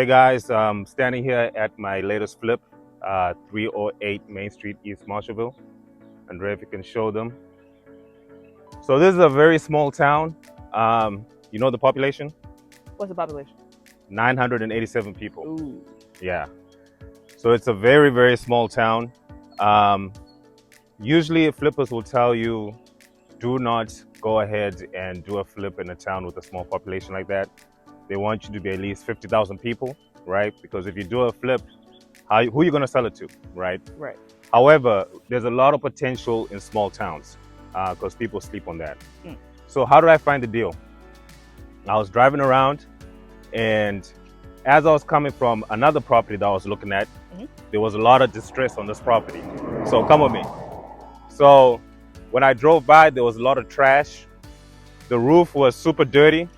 Hey guys, standing here at my latest flip, 308 Main Street, East Marshallville. Andre, if you can show them. So this is a very small town. You know the population? What's the population? 987 people. Ooh. Yeah. So it's a very, very small town. Usually flippers will tell you, do not go ahead and do a flip in a town with a small population like that. They want you to be at least 50,000 people, right? Because if you do a flip, who are you going to sell it to, right? Right. However, there's a lot of potential in small towns because people sleep on that. Mm. So how did I find the deal? I was driving around, and as I was coming from another property that I was looking at, there was a lot of distress on this property. So come with me. So when I drove by, there was a lot of trash. The roof was super dirty.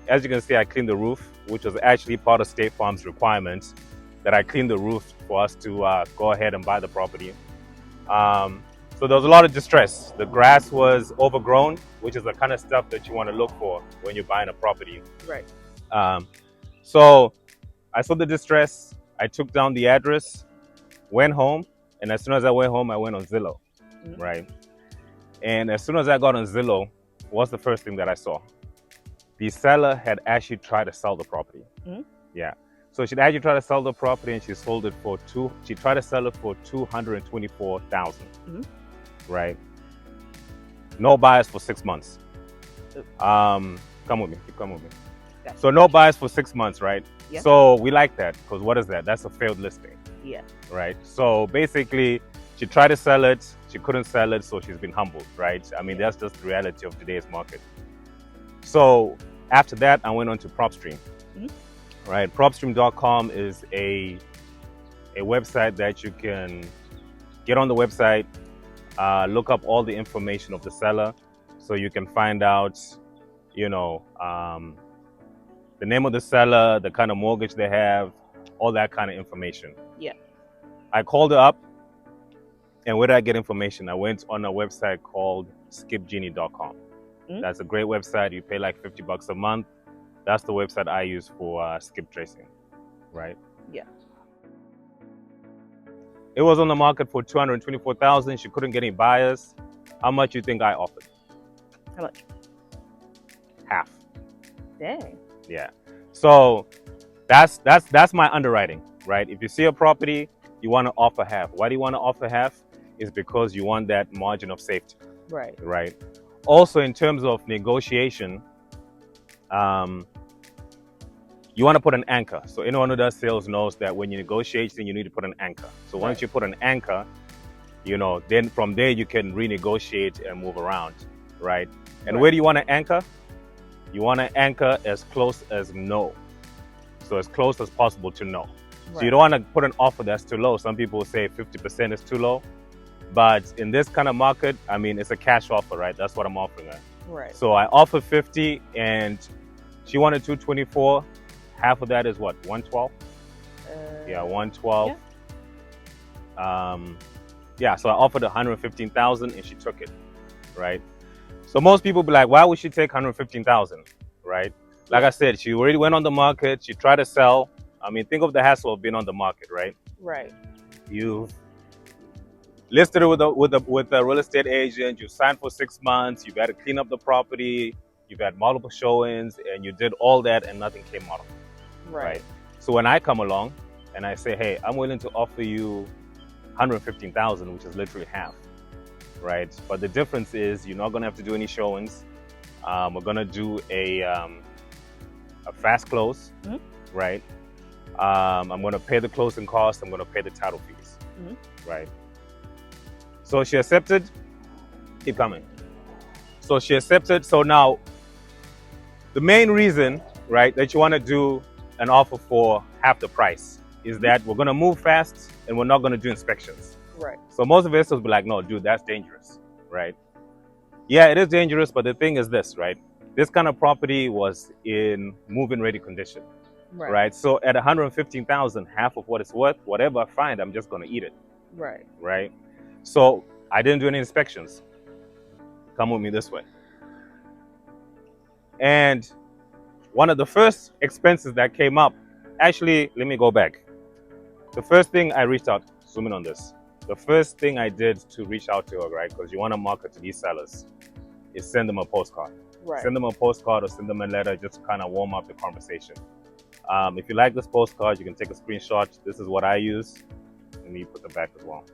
As you can see, I cleaned the roof, which was actually part of State Farm's requirements, that I cleaned the roof for us to go ahead and buy the property. So there was a lot of distress. The grass was overgrown, which is the kind of stuff that you want to look for when you're buying a property. Right. So I saw the distress. I took down the address, went home, and as soon as I went home, I went on Zillow, right? And as soon as I got on Zillow, what's the first thing that I saw? The seller had actually tried to sell the property. Yeah. So she'd actually tried to sell the property, and she sold it for she tried to sell it for $224,000. Right. No buyers for 6 months. Come with me. Come with me. Gotcha. So no buyers for 6 months, right? Yeah. So we like that, because what is that? That's a failed listing. Yeah. Right. So basically, she tried to sell it, she couldn't sell it, so she's been humbled, right? I mean, that's just the reality of today's market. So after that, I went on to PropStream. Right. PropStream.com is a website that you can get on the website, look up all the information of the seller, so you can find out, you know, the name of the seller, the kind of mortgage they have, all that kind of information. Yeah. I called her up, and where did I get information? I went on a website called skipgenie.com. That's a great website. You pay like $50 a month. That's the website I use for skip tracing, right? Yeah. It was on the market for $224,000. She couldn't get any buyers. How much you think I offered? How much? Half. Dang. Yeah. So that's my underwriting, right? If you see a property, you want to offer half. Why do you want to offer half? Is because you want that margin of safety. Right. Right. Also, in terms of negotiation, you want to put an anchor. So anyone who does sales knows that when you're negotiating, you need to put an anchor. So once you put an anchor, you know, then from there you can renegotiate and move around, right? And where do you want to anchor? You want to anchor as close as no. So as close as possible to no. So you don't want to put an offer that's too low. Some people say 50% is too low. But in this kind of market, I mean, it's a cash offer, right? That's what I'm offering her. Right. So I offered 50, and she wanted 224. Half of that is what, 112? Yeah, 112. Yeah, so I offered 115,000, and she took it, right? So most people be like, why would she take 115,000, right? Like I said, she already went on the market. She tried to sell. I mean, think of the hassle of being on the market, right? Right. You've listed it with a real estate agent. You signed for 6 months. You've had to clean up the property. You've had multiple showings, and you did all that, and nothing came out of it. Right. So when I come along and I say, hey, I'm willing to offer you 115,000, which is literally half, right? But the difference is you're not going to have to do any showings. We're going to do a fast close, right? I'm going to pay the closing costs. I'm going to pay the title fees, right? So she accepted. Keep coming. So she accepted. So now the main reason, right, that you want to do an offer for half the price is that we're going to move fast and we're not going to do inspections. Right. So most investors will be like, no, dude, that's dangerous, right? Yeah, it is dangerous, but the thing is this, right? This kind of property was in move-in ready condition, right? So at 115,000, half of what it's worth, whatever I find, I'm just going to eat it. Right. Right. So I didn't do any inspections. Come with me this way. And one of the first expenses that came up actually, let me go back. The first thing I reached out, zoom in on this. The first thing I did to reach out to her, right, because you want to market to these sellers, is send them a postcard. Right. Send them a postcard or send them a letter just to kind of warm up the conversation. If you like this postcard, you can take a screenshot. This is what I use. Let me put the back as well.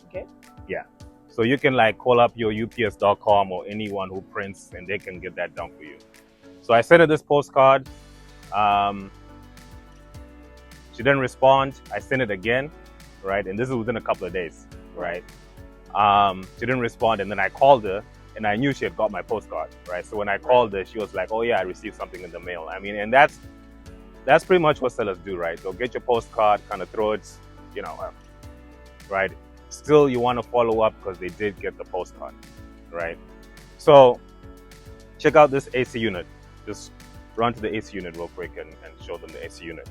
Okay. Yeah. So you can like call up your UPS.com or anyone who prints and they can get that done for you. So I sent her this postcard. She didn't respond. I sent it again, right? And this is within a couple of days, right? She didn't respond, and then I called her, and I knew she had got my postcard, right? So when I called her, she was like, "Oh yeah, I received something in the mail." I mean, and that's pretty much what sellers do, right? So get your postcard, kind of throw it, right? Still, you want to follow up because they did get the postcard, right? So check out this AC unit. Just run to the AC unit real quick and show them the AC unit.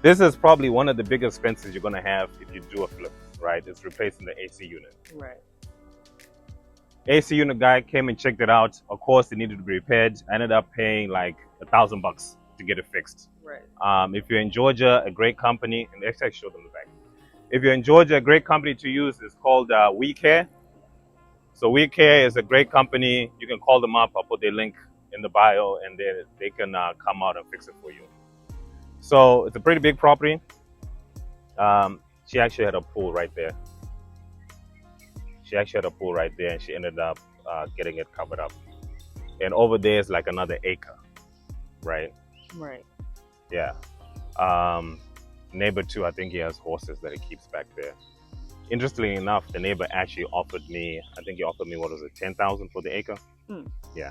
This is probably one of the biggest expenses you're going to have if you do a flip, right? It's replacing the AC unit. Right. AC unit guy came and checked it out. Of course, it needed to be repaired. I ended up paying like $1,000 to get it fixed. Right. If you're in Georgia, a great company, and let's show them the back. If you're in Georgia, a great company to use is called We Care. So We Care is a great company. You can call them up. I'll put their link in the bio, and they can come out and fix it for you. So it's a pretty big property. She actually had a pool right there. And she ended up getting it covered up. And over there is like another acre, right? Right. Yeah. Neighbor too, I think he has horses that he keeps back there. Interestingly enough, the neighbor actually offered me, what was it, 10,000 for the acre? Yeah.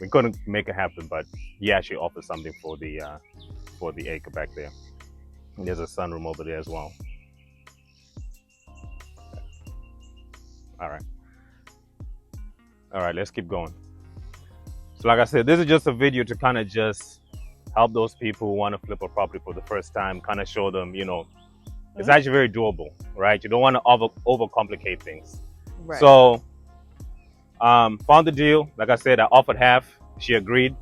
We couldn't make it happen, but he actually offered something for the acre back there. And there's a sunroom over there as well. All right, let's keep going. So like I said, this is just a video to kind of just help those people who want to flip a property for the first time, kind of show them, it's actually very doable, right? You don't want to overcomplicate things. Right. So found the deal. Like I said, I offered half. She agreed.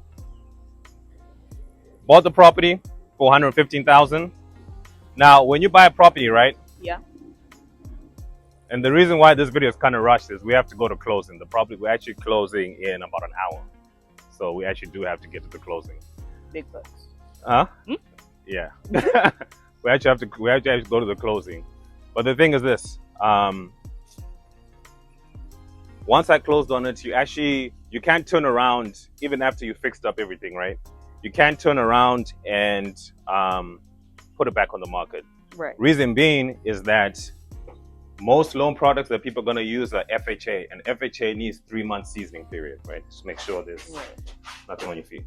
Bought the property for $115,000. Now, when you buy a property, right? Yeah. And the reason why this video is kind of rushed is we have to go to closing. The property, we're actually closing in about an hour. So we actually do have to get to the closing. Big bucks. Huh? Yeah. we actually have to go to the closing. But the thing is this. Once I closed on it, you can't turn around even after you fixed up everything, right? You can't turn around and put it back on the market. Right. Reason being is that most loan products that people are going to use are FHA, and FHA needs 3 months seasoning period, right? Just make sure there's nothing on your feet.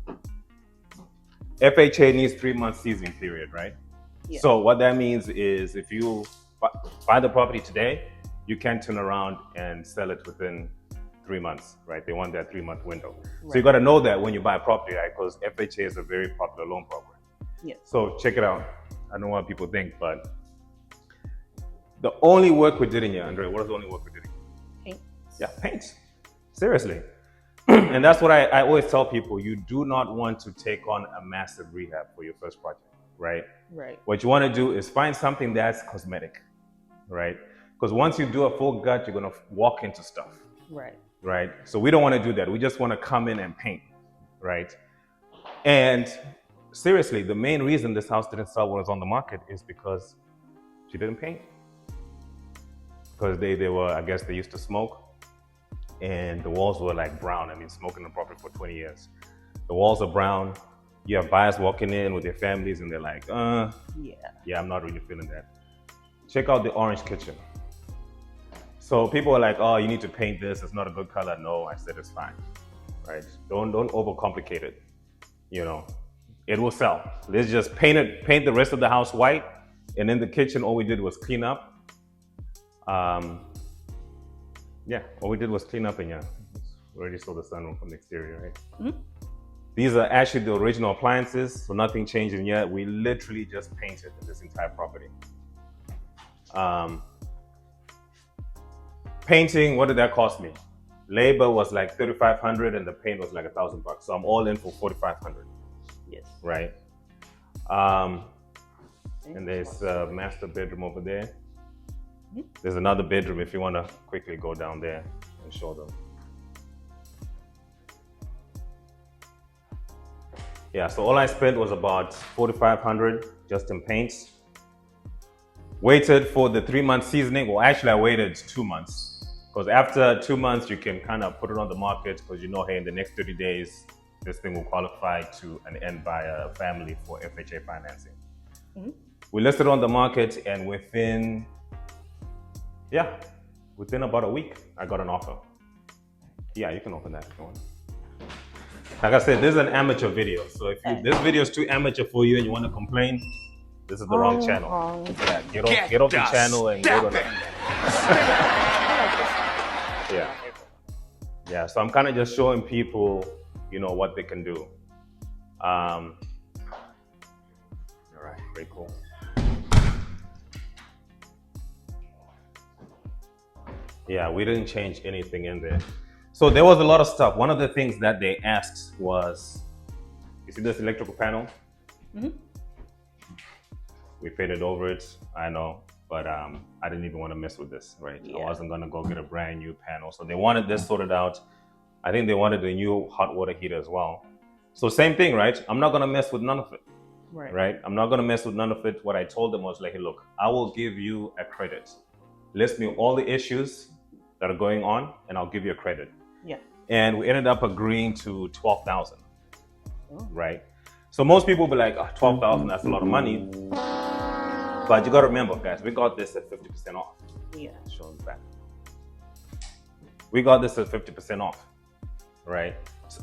FHA needs 3 months seasoning period, right? Yeah. So what that means is if you buy the property today, you can't turn around and sell it within 3 months, right? They want that 3-month window. Right. So you got to know that when you buy a property, right? Because FHA is a very popular loan program. Yeah. So check it out. I don't know what people think, but the only work we did in here, Andre, what is the only work we did in here? Paint. Yeah, paint. Seriously. And that's what I always tell people. You do not want to take on a massive rehab for your first project, right? Right. What you want to do is find something that's cosmetic, right? Because once you do a full gut, you're going to walk into stuff. Right. Right. So we don't want to do that. We just want to come in and paint, right? And seriously, the main reason this house didn't sell when it was on the market is because she didn't paint. Because they were, I guess they used to smoke, and the walls were like brown. I mean, smoking the property for 20 years. The walls are brown. You have buyers walking in with their families and they're like, yeah, I'm not really feeling that. Check out the orange kitchen. So people are like, oh, you need to paint this. It's not a good color. No, I said it's fine, right? Don't overcomplicate it. It will sell. Let's just paint the rest of the house white. And in the kitchen, all we did was clean up. All we did was clean up, and we already saw the sunroom from the exterior, right? Mm-hmm. These are actually the original appliances, so nothing changed in yet. We literally just painted this entire property. Painting, what did that cost me? Labor was like 3,500 and the paint was like $1,000. So I'm all in for 4,500. Yes. Right. And there's a master bedroom over there. There's another bedroom if you want to quickly go down there and show them. Yeah, so all I spent was about 4,500 just in paints. Waited for the 3-month seasoning. Well, actually, I waited 2 months because after 2 months, you can kind of put it on the market because you know, hey, in the next 30 days, this thing will qualify to an end buyer family for FHA financing. We listed on the market, and within about a week, I got an offer. Yeah, you can open that if you want. Like I said, this is an amateur video. So if this video is too amateur for you and you want to complain, this is the wrong channel. Yeah, get off the channel and go to Yeah, so I'm kind of just showing people, you know, what they can do. All right, very cool. Yeah, we didn't change anything in there. So there was a lot of stuff. One of the things that they asked was, you see this electrical panel? We faded over it, I know, but I didn't even want to mess with this, right? Yeah. I wasn't gonna go get a brand new panel. So they wanted this sorted out. I think they wanted a new hot water heater as well. So same thing, right? I'm not gonna mess with none of it, right? I'm not gonna mess with none of it. What I told them was like, hey, look, I will give you a credit. List me all the issues that are going on and I'll give you a credit. Yeah. And we ended up agreeing to 12,000, right? So most people will be like, oh, 12,000, that's a lot of money. But you got to remember, guys, we got this at 50% off. Yeah. Show them back. We got this at 50% off, right?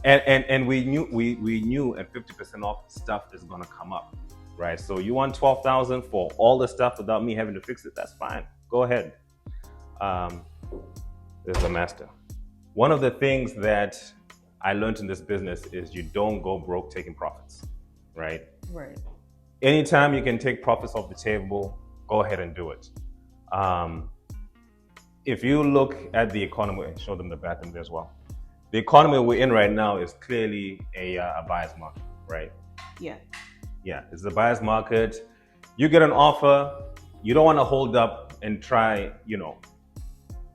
And we knew at 50% off stuff is gonna come up, right? So you want 12,000 for all the stuff without me having to fix it? That's fine. Go ahead. This is the master. One of the things that I learned in this business is you don't go broke taking profits, right? Right. Anytime you can take profits off the table, go ahead and do it. If you look at the economy, and show them the bathroom there as well. The economy we're in right now is clearly a buyer's market, right? Yeah. Yeah, it's a buyer's market. You get an offer, you don't want to hold up and try, you know,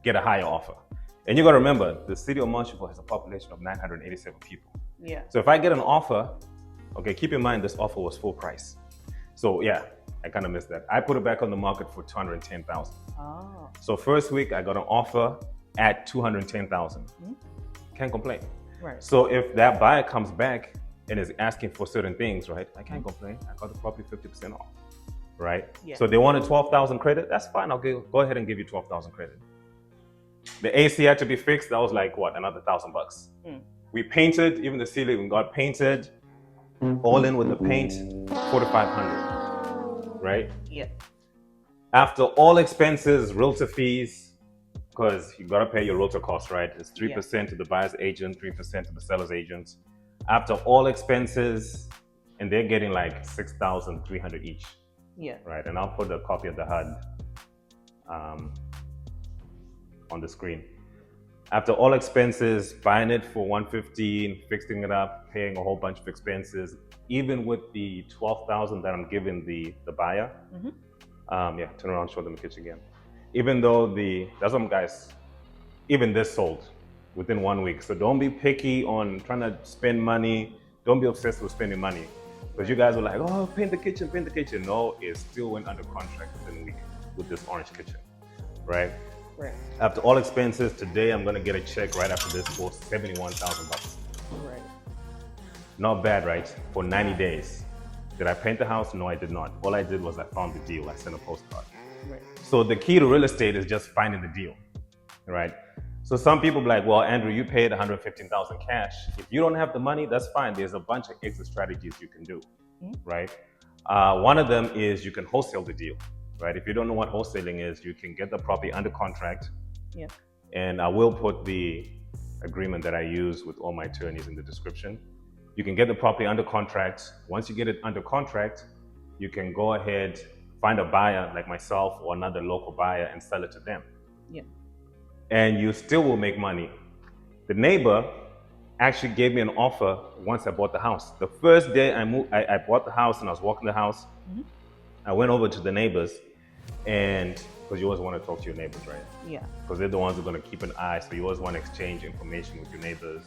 get a higher offer. And you got to remember, the city of Montreal has a population of 987 people. Yeah. So if I get an offer, okay, keep in mind this offer was full price. So yeah, I kind of missed that. I put it back on the market for 210,000. Oh. So first week I got an offer at 210,000. Can't complain. Right. So if that buyer comes back and is asking for certain things, right? I can't complain. I got the property 50% off, right? Yeah. So they wanted 12,000 credit. That's fine. I'll go ahead and give you 12,000 credit. The AC had to be fixed. That was like what, another $1,000. We painted, even the ceiling got painted. All in with the paint, 4,500, right? Yeah. After all expenses, realtor fees, because you gotta pay your realtor costs, right? It's 3% to the buyer's agent, 3% to the seller's agent. After all expenses, and they're getting like 6,300 each. Yeah. Right, and I'll put a copy of the HUD on the screen. After all expenses, buying it for 115, fixing it up, paying a whole bunch of expenses, even with the 12,000 that I'm giving the buyer. Yeah, turn around, show them the kitchen again. Even though that's what guys, even this sold within 1 week. So don't be picky on trying to spend money. Don't be obsessed with spending money. Because you guys were like, oh, paint the kitchen, paint the kitchen. No, it still went under contract within a week with this orange kitchen, right? Right. After all expenses, today I'm gonna get a check right after this for $71,000. Right. Not bad, right? For 90 days. Did I paint the house? No, I did not. All I did was I found the deal. I sent a postcard. Right. So the key to real estate is just finding the deal, right? So some people be like, well, Andrew, you paid $115,000 cash. If you don't have the money, that's fine. There's a bunch of exit strategies you can do, right? One of them is you can wholesale the deal. Right? If you don't know what wholesaling is, you can get the property under contract. Yeah. And I will put the agreement that I use with all my attorneys in the description. You can get the property under contract. Once you get it under contract, you can go ahead, find a buyer like myself or another local buyer and sell it to them. Yeah. And you still will make money The neighbor actually gave me an offer once I bought the house. The first day I bought the house and I was walking the house. Mm-hmm. I went over to the neighbors, and because you always want to talk to your neighbors, right? Yeah. Because they're the ones who are going to keep an eye. So you always want to exchange information with your neighbors.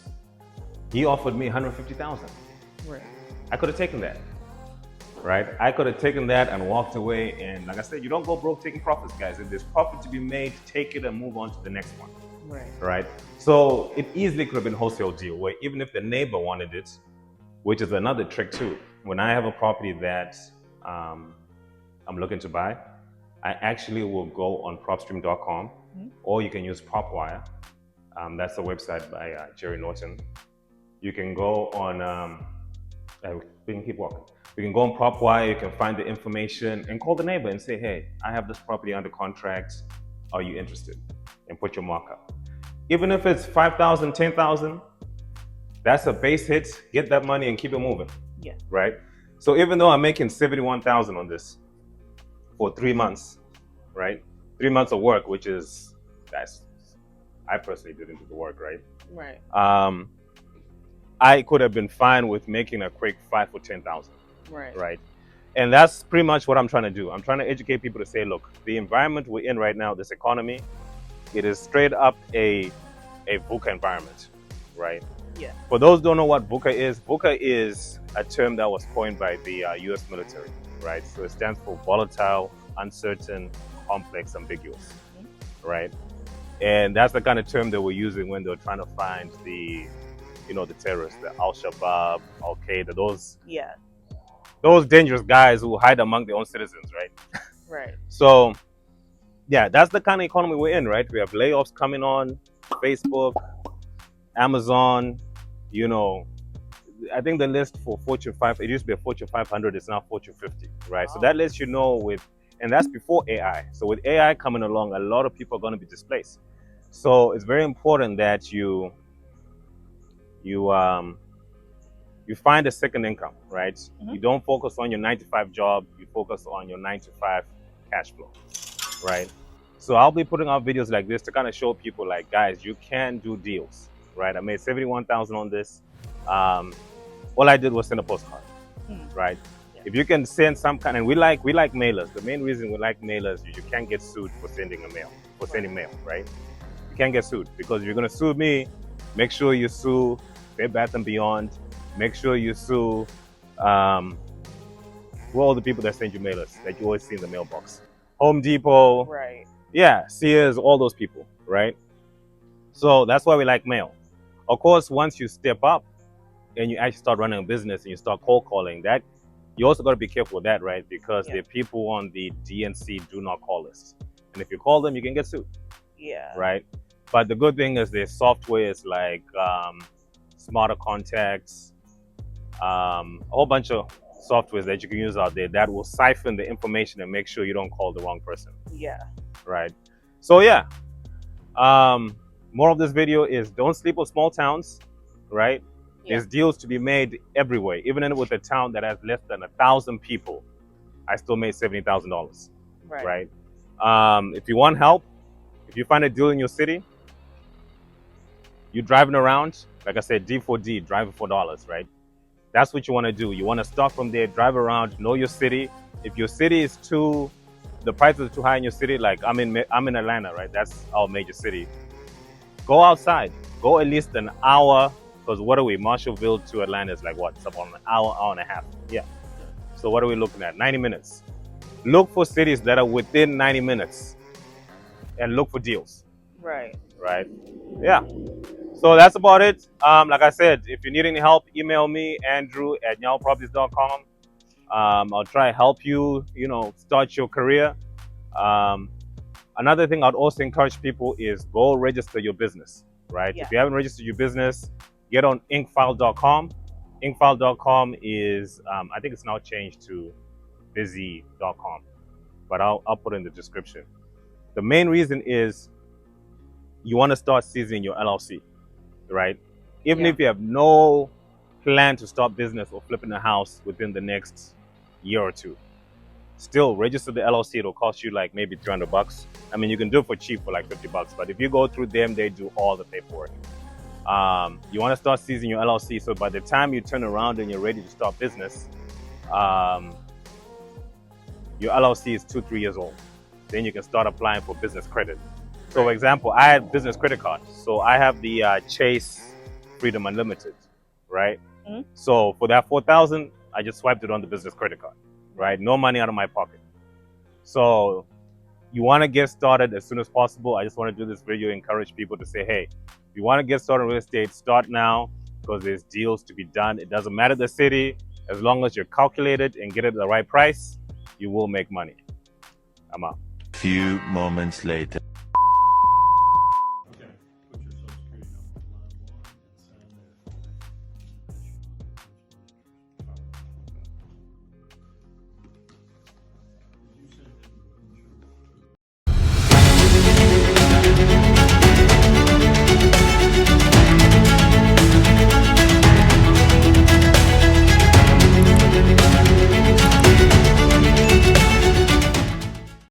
He offered me 150,000. Right. I could have taken that, right? I could have taken that and walked away. And like I said, you don't go broke taking profits, guys. If there's profit to be made, take it and move on to the next one. Right. Right? So it easily could have been a wholesale deal where even if the neighbor wanted it, which is another trick too. When I have a property that I'm looking to buy, I actually will go on propstream.com, or you can use PropWire. That's a website by Jerry Norton. You can go on, we can keep walking. You can go on PropWire, you can find the information and call the neighbor and say, hey, I have this property under contract. Are you interested? And put your markup. Even if it's 5,000, 10,000, that's a base hit. Get that money and keep it moving. Yeah. Right? So even though I'm making 71,000 on this for 3 months, right? 3 months of work, which is, I personally didn't do the work, right? Right. I could have been fine with making a quick 5 or 10,000. Right. Right. And that's pretty much what I'm trying to do. I'm trying to educate people to say, look, the environment we're in right now, this economy, it is straight up a VUCA environment, right? Yeah. For those who don't know what VUCA is a term that was coined by the US military, right? So it stands for volatile, uncertain, complex, ambiguous, right? And that's the kind of term they were using when they were trying to find the terrorists, the Al-Shabaab, Al-Qaeda, those dangerous guys who hide among their own citizens, right? Right. So, yeah, that's the kind of economy we're in, right? We have layoffs coming on, Facebook, Amazon, I think the list for Fortune 5, it used to be a Fortune 500, it's now Fortune 50, right? Wow. So that lets you know and that's before AI. So with AI coming along, a lot of people are going to be displaced. So it's very important that you find a second income, right? Mm-hmm. You don't focus on your 9-to-5 job, you focus on your 9-to-5 cash flow, right? So I'll be putting out videos like this to kind of show people like, guys, you can do deals, right? I made 71,000 on this. All I did was send a postcard, right? Yeah. If you can send some kind, and we like mailers. The main reason we like mailers is you can't get sued for sending mail, right? You can't get sued because if you're gonna sue me, make sure you sue Bed Bath & Beyond. Make sure you sue who are all the people that send you mailers that you always see in the mailbox. Home Depot. Right. Yeah, Sears, all those people, right? So that's why we like mail. Of course, once you step up and you actually start running a business and you start cold calling, that you also got to be careful with that, right? Because there are people on the DNC do not call list. And if you call them, you can get sued. Yeah. Right? But the good thing is there's softwares like Smarter Contacts, a whole bunch of softwares that you can use out there that will siphon the information and make sure you don't call the wrong person. Yeah. Right. So yeah. More of this video is don't sleep on small towns, right? Yeah. There's deals to be made everywhere. Even with a town that has less than 1,000 people, I still made $70,000. Right. If you want help, if you find a deal in your city, you're driving around, like I said, D4D, driving for dollars, right? That's what you want to do. You want to start from there, drive around, know your city. If your city is the prices are too high in your city, like I'm in Atlanta, right? That's our major city. Go outside. Go at least an hour, because what are we? Marshallville to Atlanta is like what? It's about an hour and a half. Yeah. So what are we looking at? 90 minutes. Look for cities that are within 90 minutes and look for deals. Right. Right. Yeah. So that's about it. Like I said, if you need any help, email me, andrew@nyawproperties.com. I'll try to help you, start your career. Another thing I'd also encourage people is go register your business, right? Yeah. If you haven't registered your business, get on inkfile.com. Inkfile.com is, I think it's now changed to busy.com, but I'll put it in the description. The main reason is you want to start seasoning your LLC, right? Even if you have no plan to start business or flipping a house within the next year or two, still register the LLC. It'll cost you like maybe $300. I mean, you can do it for cheap for like $50, but if you go through them, they do all the paperwork. You want to start seizing your LLC. So by the time you turn around and you're ready to start business, um, your LLC is 2, 3 years old. Then you can start applying for business credit. So, for example, I had business credit cards. So I have the Chase Freedom Unlimited, right? Mm-hmm. So for that 4,000, I just swiped it on the business credit card, right? No money out of my pocket. So you want to get started as soon as possible. I just want to do this video, encourage people to say, hey, if you want to get started in real estate, start now because there's deals to be done. It doesn't matter the city. As long as you're calculated and get it at the right price, you will make money. I'm out. Few moments later.